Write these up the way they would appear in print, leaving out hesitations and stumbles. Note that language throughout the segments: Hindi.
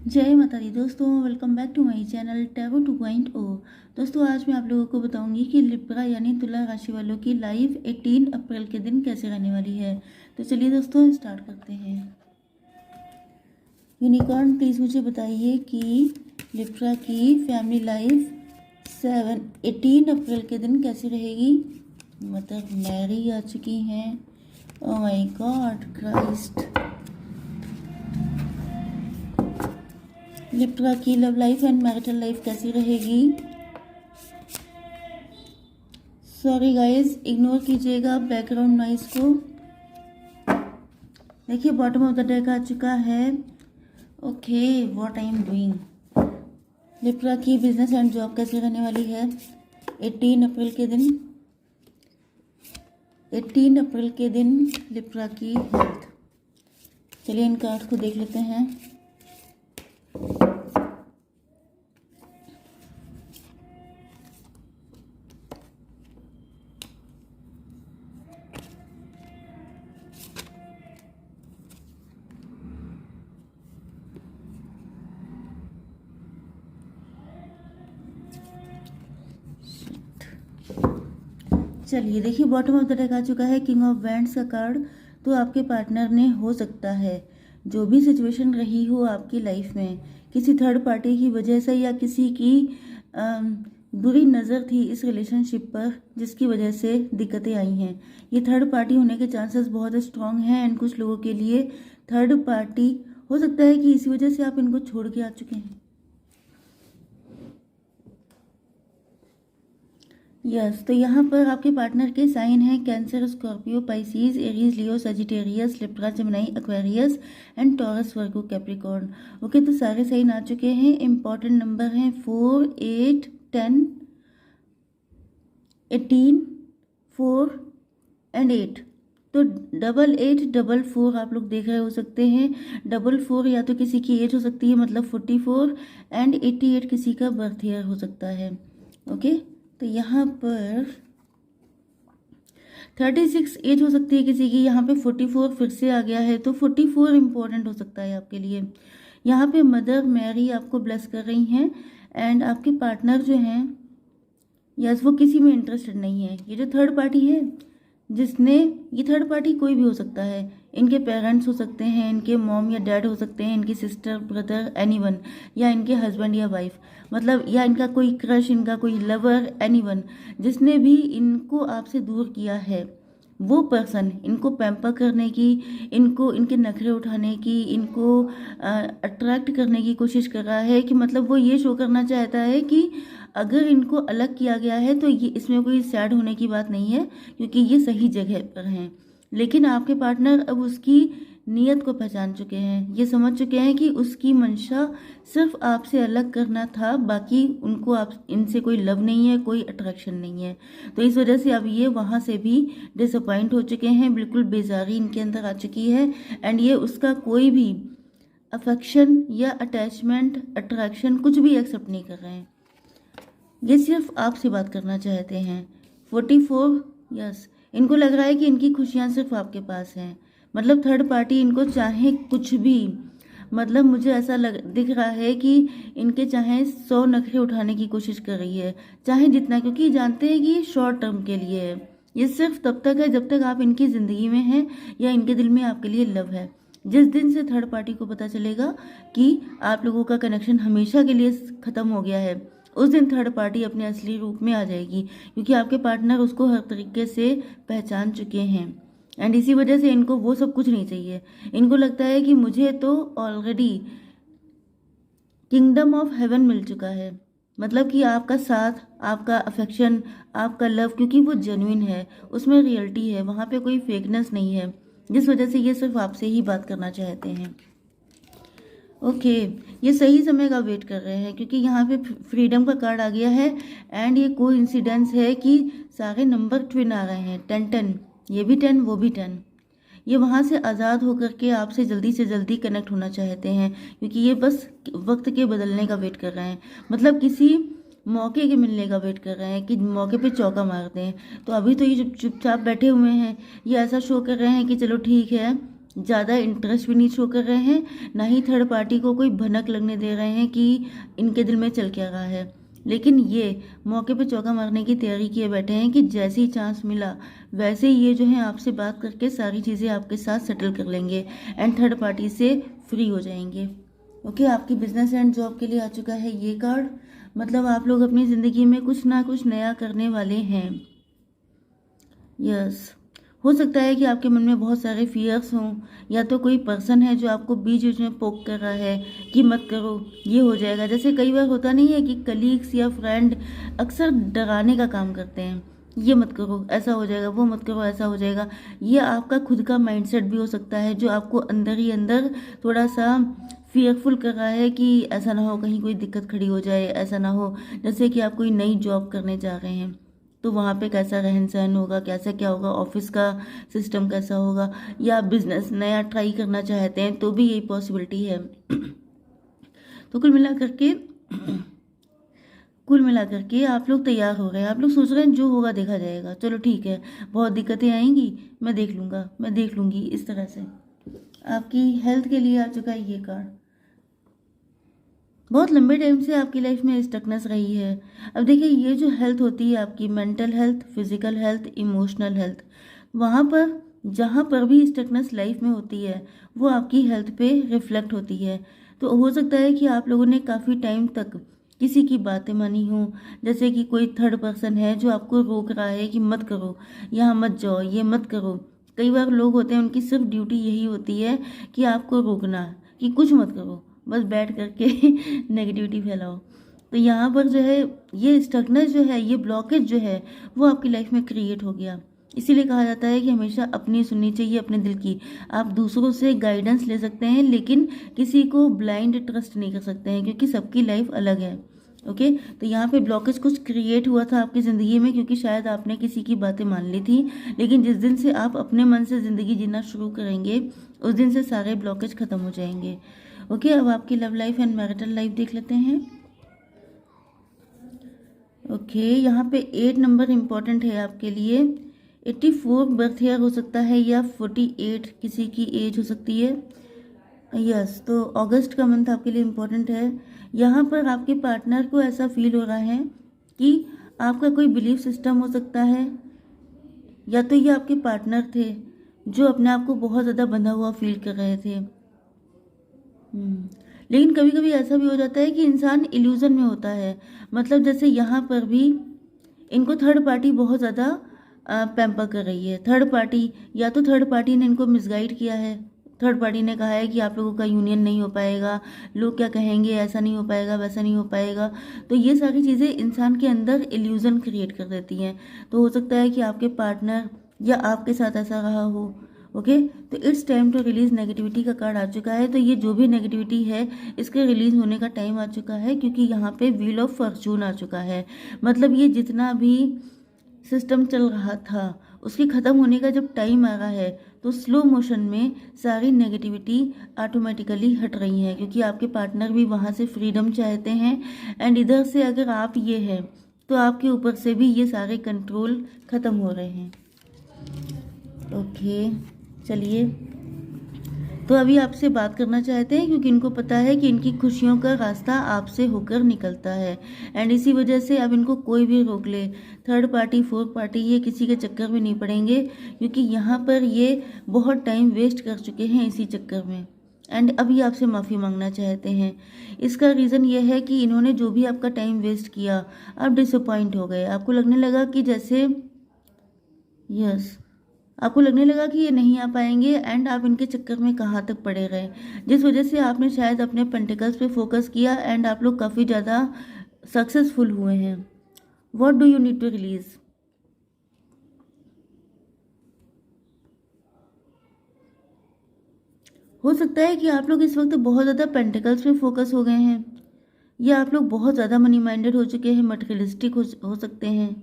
जय माता दी दोस्तों, welcome back to my channel tarot 2.0। दोस्तों आज मैं आप लोगों को बताऊंगी कि लिब्रा यानी तुला राशि वालों की लाइफ 18 अप्रैल के दिन कैसे रहने वाली है। तो चलिए दोस्तों स्टार्ट करते हैं। यूनिकॉर्न प्लीज़ मुझे बताइए कि लिब्रा की फैमिली लाइफ 18 अप्रैल के दिन कैसी रहेगी। मदर मैरी आ चुकी हैं। Oh my god Christ. Libra की love life and marital life कैसी रहेगी। सॉरी गाइस, इग्नोर कीजिएगा बैकग्राउंड नॉइज को। देखिए बॉटम ऑफ द डेक आ चुका है। Okay, what I am doing. Libra की बिजनेस एंड जॉब कैसी रहने वाली है 18 अप्रैल के दिन। 18 अप्रैल के दिन लिब्रा की हेल्थ। चलिए इन कार्ड को देख लेते हैं। चलिए देखिए बॉटम ऑफ द डेक आ चुका है किंग ऑफ वैंड्स का कार्ड। तो आपके पार्टनर ने हो सकता है जो भी सिचुएशन रही हो आपकी लाइफ में, किसी थर्ड पार्टी की वजह से या किसी की बुरी नज़र थी इस रिलेशनशिप पर जिसकी वजह से दिक्कतें आई हैं। ये थर्ड पार्टी होने के चांसेस बहुत स्ट्रांग हैं एंड कुछ लोगों के लिए थर्ड पार्टी हो सकता है कि इसी वजह से आप इनको छोड़ के आ चुके हैं। यस, तो यहाँ पर आपके पार्टनर के साइन हैं cancer, Scorpio, Pisces, Aries, Leo, Sagittarius, Libra, Gemini, Aquarius and taurus, Virgo, Capricorn. Okay, तो सारे साइन आ चुके हैं। इंपॉर्टेंट नंबर हैं 4, 8, 10, 18, 4 एंड 8। तो 8844 आप लोग देख रहे हो सकते हैं। 44 या तो किसी की एज हो सकती है, मतलब 44, एंड 88 किसी का बर्थ ईयर हो सकता है। ओके, तो यहाँ पर 36 एज हो सकती है किसी की। यहाँ पे 44 फिर से आ गया है, तो 44 इम्पोर्टेंट हो सकता है आपके लिए। यहाँ पे मदर मैरी आपको ब्लेस कर रही हैं एंड आपके पार्टनर जो हैं यस वो किसी में इंटरेस्टेड नहीं है। ये जो थर्ड पार्टी है जिसने, ये थर्ड पार्टी कोई भी हो सकता है। इनके पेरेंट्स हो सकते हैं, इनके मॉम या डैड हो सकते हैं, इनकी सिस्टर, ब्रदर, एनीवन, या इनके हस्बैंड या वाइफ, मतलब या इनका कोई क्रश, इनका कोई लवर, एनीवन जिसने भी इनको आपसे दूर किया है, वो पर्सन इनको पैम्पर करने की, इनको इनके नखरे उठाने की, इनको अट्रैक्ट करने की कोशिश कर रहा है। कि मतलब वो ये शो करना चाहता है कि अगर इनको अलग किया गया है तो ये इसमें कोई सैड होने की बात नहीं है क्योंकि ये सही जगह पर हैं। लेकिन आपके पार्टनर अब उसकी नीयत को पहचान चुके हैं। ये समझ चुके हैं कि उसकी मंशा सिर्फ आपसे अलग करना था, बाकी उनको आप इनसे कोई लव नहीं है, कोई अट्रैक्शन नहीं है। तो इस वजह से अब ये वहाँ से भी डिसअपॉइंट हो चुके हैं। बिल्कुल बेजारी इनके अंदर आ चुकी है एंड ये उसका कोई भी अफेक्शन या अटैचमेंट, अट्रैक्शन कुछ भी एक्सेप्ट नहीं कर रहे हैं। ये सिर्फ आपसे बात करना चाहते हैं। 44 यस, इनको लग रहा है कि इनकी खुशियाँ सिर्फ आपके पास हैं। मतलब थर्ड पार्टी इनको चाहे कुछ भी, मतलब मुझे ऐसा दिख रहा है कि इनके चाहे 100 नखरे उठाने की कोशिश कर रही है, चाहे जितना, क्योंकि जानते हैं कि ये शॉर्ट टर्म के लिए है। ये सिर्फ तब तक है जब तक आप इनकी ज़िंदगी में हैं या इनके दिल में आपके लिए लव है। जिस दिन से थर्ड पार्टी को पता चलेगा कि आप लोगों का कनेक्शन हमेशा के लिए ख़त्म हो गया है, उस दिन थर्ड पार्टी अपने असली रूप में आ जाएगी क्योंकि आपके पार्टनर उसको हर तरीके से पहचान चुके हैं एंड इसी वजह से इनको वो सब कुछ नहीं चाहिए। इनको लगता है कि मुझे तो ऑलरेडी किंगडम ऑफ हेवन मिल चुका है, मतलब कि आपका साथ, आपका अफेक्शन, आपका लव, क्योंकि वो जेन्युइन है, उसमें रियलिटी है, वहाँ पे कोई फेकनेस नहीं है, जिस वजह से ये सिर्फ आपसे ही बात करना चाहते हैं। ओके, ये सही समय का वेट कर रहे हैं क्योंकि यहाँ पे फ्रीडम का कार्ड आ गया है एंड ये कोइंसिडेंस है कि सारे नंबर ट्विन आ रहे हैं। 10 10, ये भी 10 वो भी 10। ये वहाँ से आज़ाद होकर के आपसे जल्दी से जल्दी कनेक्ट होना चाहते हैं क्योंकि ये बस वक्त के बदलने का वेट कर रहे हैं, मतलब किसी मौके के मिलने का वेट कर रहे हैं कि मौके पे चौका मारते हैं। तो अभी तो ये चुपचाप बैठे हुए हैं, ये ऐसा शो कर रहे हैं कि चलो ठीक है, ज़्यादा इंटरेस्ट भी नहीं शो कर रहे हैं, ना ही थर्ड पार्टी को कोई भनक लगने दे रहे हैं कि इनके दिल में चल क्या रहा है। लेकिन ये मौके पे चौका मारने की तैयारी किए बैठे हैं कि जैसे ही चांस मिला वैसे ही ये जो है आपसे बात करके सारी चीज़ें आपके साथ सेटल कर लेंगे एंड थर्ड पार्टी से फ्री हो जाएंगे। ओके, आपकी बिजनेस एंड जॉब के लिए आ चुका है ये कार्ड। मतलब आप लोग अपनी ज़िंदगी में कुछ ना कुछ नया करने वाले हैं। यस, हो सकता है कि आपके मन में बहुत सारे फियर्स हों, या तो कोई पर्सन है जो आपको बीच बीच में पोक कर रहा है कि मत करो, ये हो जाएगा। जैसे कई बार होता नहीं है कि कलीग्स या फ्रेंड अक्सर डराने का काम करते हैं, ये मत करो ऐसा हो जाएगा, वो मत करो ऐसा हो जाएगा। ये आपका खुद का माइंडसेट भी हो सकता है जो आपको अंदर ही अंदर थोड़ा सा फियरफुल कर रहा है कि ऐसा ना हो कहीं कोई दिक्कत खड़ी हो जाए, ऐसा ना हो। जैसे कि आप कोई नई जॉब करने जा रहे हैं तो वहाँ पे कैसा रहन सहन होगा, कैसा क्या होगा, ऑफिस का सिस्टम कैसा होगा, या बिजनेस नया ट्राई करना चाहते हैं तो भी यही पॉसिबिलिटी है। तो कुल मिला करके आप लोग तैयार हो गए। आप लोग सोच रहे हैं जो होगा देखा जाएगा, चलो ठीक है, बहुत दिक्कतें आएंगी, मैं देख लूँगा, मैं देख लूँगी, इस तरह से। आपकी हेल्थ के लिए आ चुका है ये कार्ड। बहुत लंबे टाइम से आपकी लाइफ में स्टकनेस रही है। अब देखिए, ये जो हेल्थ होती है आपकी, mental health, physical health, emotional health, वहाँ पर जहाँ पर भी स्टकनेस लाइफ में होती है वो आपकी हेल्थ पे रिफ्लेक्ट होती है। तो हो सकता है कि आप लोगों ने काफ़ी टाइम तक किसी की बातें मानी हो, जैसे कि कोई थर्ड पर्सन है जो आपको रोक रहा है कि मत करो, यहाँ मत जाओ, ये मत करो। कई बार लोग होते हैं उनकी सिर्फ ड्यूटी यही होती है कि आपको रोकना, कि कुछ मत करो, बस बैठ करके नेगेटिविटी फैलाओ। तो यहाँ पर जो है ये स्टकनेस जो है, ये ब्लॉकेज जो है वो आपकी लाइफ में क्रिएट हो गया। इसीलिए कहा जाता है कि हमेशा अपनी सुननी चाहिए, अपने दिल की। आप दूसरों से गाइडेंस ले सकते हैं लेकिन किसी को ब्लाइंड ट्रस्ट नहीं कर सकते हैं, क्योंकि सबकी लाइफ अलग है। ओके, तो यहाँ पे ब्लॉकेज कुछ क्रिएट हुआ था आपकी ज़िंदगी में क्योंकि शायद आपने किसी की बातें मान ली थी। लेकिन जिस दिन से आप अपने मन से ज़िंदगी जीना शुरू करेंगे उस दिन से सारे ब्लॉकेज ख़त्म हो जाएंगे। ओके, अब आपकी love life and marital life देख लेते हैं। ओके, यहाँ पे 8 नंबर इम्पॉर्टेंट है आपके लिए। 84 बर्थ ईयर हो सकता है या 48 किसी की एज हो सकती है। यस, तो अगस्त का मंथ आपके लिए इम्पोर्टेंट है। यहाँ पर आपके पार्टनर को ऐसा फील हो रहा है कि आपका कोई बिलीफ सिस्टम हो सकता है, या तो ये आपके पार्टनर थे जो अपने आप को बहुत ज़्यादा बंधा हुआ फील कर रहे थे। लेकिन कभी कभी ऐसा भी हो जाता है कि इंसान इल्यूजन में होता है। मतलब जैसे यहाँ पर भी इनको थर्ड पार्टी बहुत ज़्यादा पैम्पर कर रही है। थर्ड पार्टी, या तो थर्ड पार्टी ने इनको मिसगाइड किया है, थर्ड पार्टी ने कहा है कि आप लोगों का यूनियन नहीं हो पाएगा, लोग क्या कहेंगे, ऐसा नहीं हो पाएगा, वैसा नहीं हो पाएगा। तो ये सारी चीज़ें इंसान के अंदर इल्यूजन क्रिएट कर देती हैं। तो हो सकता है कि आपके पार्टनर या आपके साथ ऐसा रहा हो। ओके, तो it's time to release negativity का कार्ड आ चुका है। तो ये जो भी नेगेटिविटी है इसके रिलीज होने का टाइम आ चुका है, क्योंकि यहाँ पे व्हील ऑफ फॉर्चून आ चुका है। मतलब ये जितना भी सिस्टम चल रहा था उसके ख़त्म होने का जब टाइम आ रहा है तो स्लो मोशन में सारी नेगेटिविटी ऑटोमेटिकली हट रही है, क्योंकि आपके पार्टनर भी वहाँ से फ्रीडम चाहते हैं। एंड इधर से अगर आप ये हैं तो आपके ऊपर से भी ये सारे कंट्रोल ख़त्म हो रहे हैं। ओके, चलिए, तो अभी आपसे बात करना चाहते हैं क्योंकि इनको पता है कि इनकी खुशियों का रास्ता आपसे होकर निकलता है। एंड इसी वजह से अब इनको कोई भी रोक ले, थर्ड पार्टी, फोर्थ पार्टी, ये किसी के चक्कर में नहीं पड़ेंगे, क्योंकि यहाँ पर ये बहुत टाइम वेस्ट कर चुके हैं इसी चक्कर में। एंड अभी आपसे माफ़ी मांगना चाहते हैं। इसका रीज़न ये है कि इन्होंने जो भी आपका टाइम वेस्ट किया, आप डिसअपॉइंट हो गए। आपको लगने लगा कि जैसे आपको लगने लगा कि ये नहीं आ पाएंगे एंड आप इनके चक्कर में कहाँ तक पड़े रहे, जिस वजह से आपने शायद अपने पेंटिकल्स पे फोकस किया एंड आप लोग काफ़ी ज़्यादा सक्सेसफुल हुए हैं। What do you need to release? हो सकता है कि आप लोग इस वक्त बहुत ज़्यादा पेंटिकल्स पे फोकस हो गए हैं, या आप लोग बहुत ज़्यादा मनी माइंडेड हो चुके हैं, मटेरियलिस्टिक हो सकते हैं।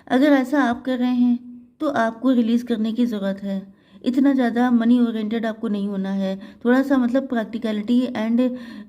अगर ऐसा आप कर रहे हैं तो आपको रिलीज़ करने की ज़रूरत है। इतना ज़्यादा मनी ओरिएंटेड आपको नहीं होना है। थोड़ा सा मतलब प्रैक्टिकलिटी एंड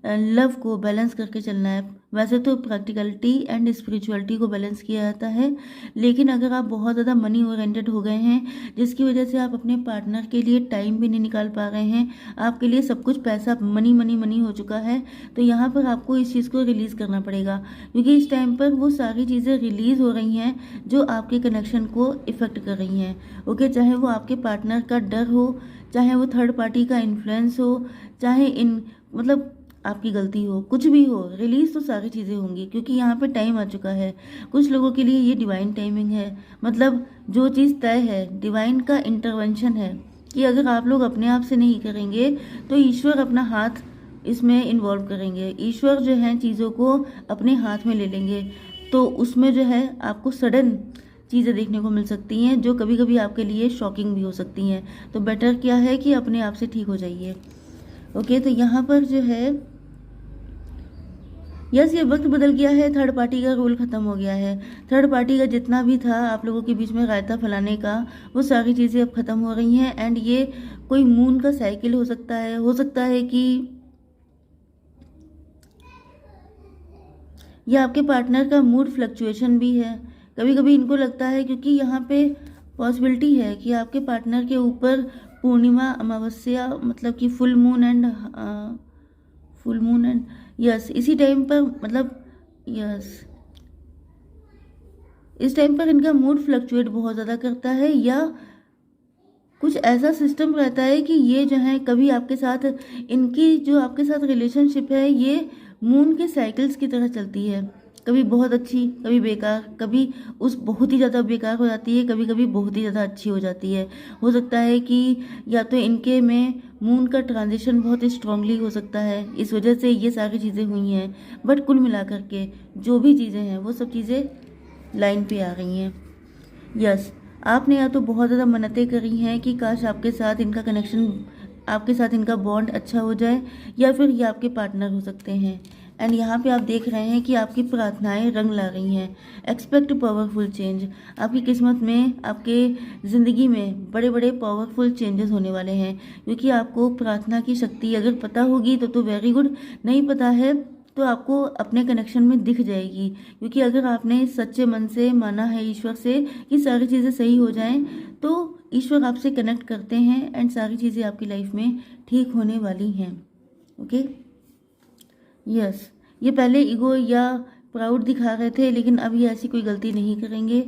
लव को बैलेंस करके चलना है। वैसे तो प्रैक्टिकलिटी एंड स्पिरिचुअलिटी को बैलेंस किया जाता है, लेकिन अगर आप बहुत ज़्यादा मनी ओरिएंटेड हो गए हैं जिसकी वजह से आप अपने पार्टनर के लिए टाइम भी नहीं निकाल पा रहे हैं, आपके लिए सब कुछ पैसा मनी मनी मनी हो चुका है, तो यहाँ पर आपको इस चीज़ को रिलीज़ करना पड़ेगा, क्योंकि इस टाइम पर वो सारी चीज़ें रिलीज़ हो रही हैं जो आपके कनेक्शन को इफ़ेक्ट कर रही हैं। ओके, चाहे वो आपके पार्टनर का डर हो, चाहे वो थर्ड पार्टी का इन्फ्लुएंस हो, चाहे मतलब आपकी गलती हो, कुछ भी हो, रिलीज तो सारी चीज़ें होंगी, क्योंकि यहाँ पे टाइम आ चुका है। कुछ लोगों के लिए ये डिवाइन टाइमिंग है, मतलब जो चीज़ तय है, डिवाइन का इंटरवेंशन है कि अगर आप लोग अपने आप से नहीं करेंगे तो ईश्वर अपना हाथ इसमें इन्वॉल्व करेंगे, ईश्वर जो है चीज़ों को अपने हाथ में ले लेंगे, तो उसमें जो है आपको सडन चीज़ें देखने को मिल सकती हैं जो कभी कभी आपके लिए शॉकिंग भी हो सकती हैं। तो बेटर क्या है कि अपने आप से ठीक हो जाइए। ओके, तो यहाँ पर जो है यस, ये वक्त बदल गया है, थर्ड पार्टी का रोल खत्म हो गया है। थर्ड पार्टी का जितना भी था आप लोगों के बीच में रायता फैलाने का, वो सारी चीज़ें अब खत्म हो रही हैं। एंड ये कोई मून का साइकिल हो सकता है कि ये आपके पार्टनर का मूड फ्लक्चुएशन भी है। कभी कभी इनको लगता है, क्योंकि यहाँ पे पॉसिबिलिटी है कि आपके पार्टनर के ऊपर पूर्णिमा, अमावस्या, मतलब कि फुल मून एंड यस, इसी टाइम पर, मतलब यस, इस टाइम पर इनका मूड फ्लक्चुएट बहुत ज़्यादा करता है, या कुछ ऐसा सिस्टम रहता है कि ये जो है कभी आपके साथ, इनकी जो आपके साथ रिलेशनशिप है ये मून के साइकिल्स की तरह चलती है, कभी बहुत अच्छी, कभी बेकार, कभी उस बहुत ही ज़्यादा बेकार हो जाती है, कभी कभी बहुत ही ज़्यादा अच्छी हो जाती है। हो सकता है कि या तो इनके में मून का ट्रांजिशन बहुत स्ट्रांगली हो सकता है, इस वजह से ये सारी चीज़ें हुई हैं। बट कुल मिलाकर के जो भी चीज़ें हैं वो सब चीज़ें लाइन पे आ रही हैं। यस, आपने या तो बहुत ज़्यादा मन्नतें करी हैं कि काश आपके साथ इनका कनेक्शन, आपके साथ इनका बॉन्ड अच्छा हो जाए, या फिर ये आपके पार्टनर हो सकते हैं। एंड यहाँ पे आप देख रहे हैं कि आपकी प्रार्थनाएं रंग ला रही हैं। एक्सपेक्ट पावरफुल चेंज, आपकी किस्मत में, आपके ज़िंदगी में बड़े बड़े पावरफुल चेंजेस होने वाले हैं, क्योंकि आपको प्रार्थना की शक्ति अगर पता होगी तो वेरी गुड, नहीं पता है तो आपको अपने कनेक्शन में दिख जाएगी, क्योंकि अगर आपने सच्चे मन से माना है ईश्वर से कि सारी चीज़ें सही हो जाएं, तो ईश्वर आपसे कनेक्ट करते हैं एंड सारी चीज़ें आपकी लाइफ में ठीक होने वाली हैं। ओके, यस, ये पहले ईगो या प्राउड दिखा रहे थे, लेकिन अब ये ऐसी कोई गलती नहीं करेंगे।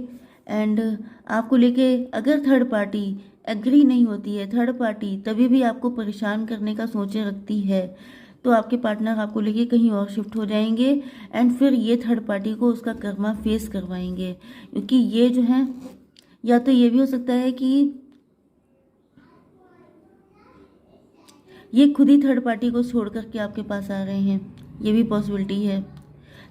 एंड आपको लेके अगर थर्ड पार्टी एग्री नहीं होती है, थर्ड पार्टी तभी भी आपको परेशान करने का सोचे रखती है, तो आपके पार्टनर आपको लेके कहीं और शिफ्ट हो जाएंगे एंड फिर ये थर्ड पार्टी को उसका कर्मा फेस करवाएंगे, क्योंकि ये जो है, या तो ये भी हो सकता है कि ये खुद ही थर्ड पार्टी को छोड़ करके आपके पास आ रहे हैं, ये भी पॉसिबिलिटी है।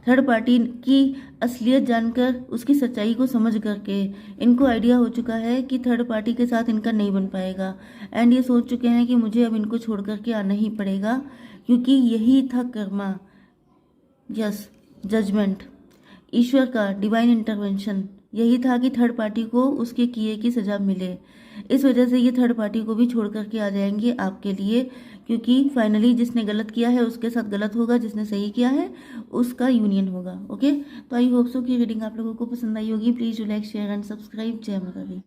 थर्ड पार्टी की असलियत जानकर, उसकी सच्चाई को समझ करके इनको आइडिया हो चुका है कि थर्ड पार्टी के साथ इनका नहीं बन पाएगा, एंड ये सोच चुके हैं कि मुझे अब इनको छोड़ करके आना ही पड़ेगा, क्योंकि यही था कर्मा, यस, जजमेंट, ईश्वर का डिवाइन इंटरवेंशन, यही था कि थर्ड पार्टी को उसके किए की सज़ा मिले। इस वजह से ये थर्ड पार्टी को भी छोड़ करके आ जाएंगे आपके लिए, क्योंकि फाइनली जिसने गलत किया है उसके साथ गलत होगा, जिसने सही किया है उसका यूनियन होगा। ओके, तो आई होप सो कि रीडिंग आप लोगों को पसंद आई होगी। Please do like, share and subscribe. जय माता दी।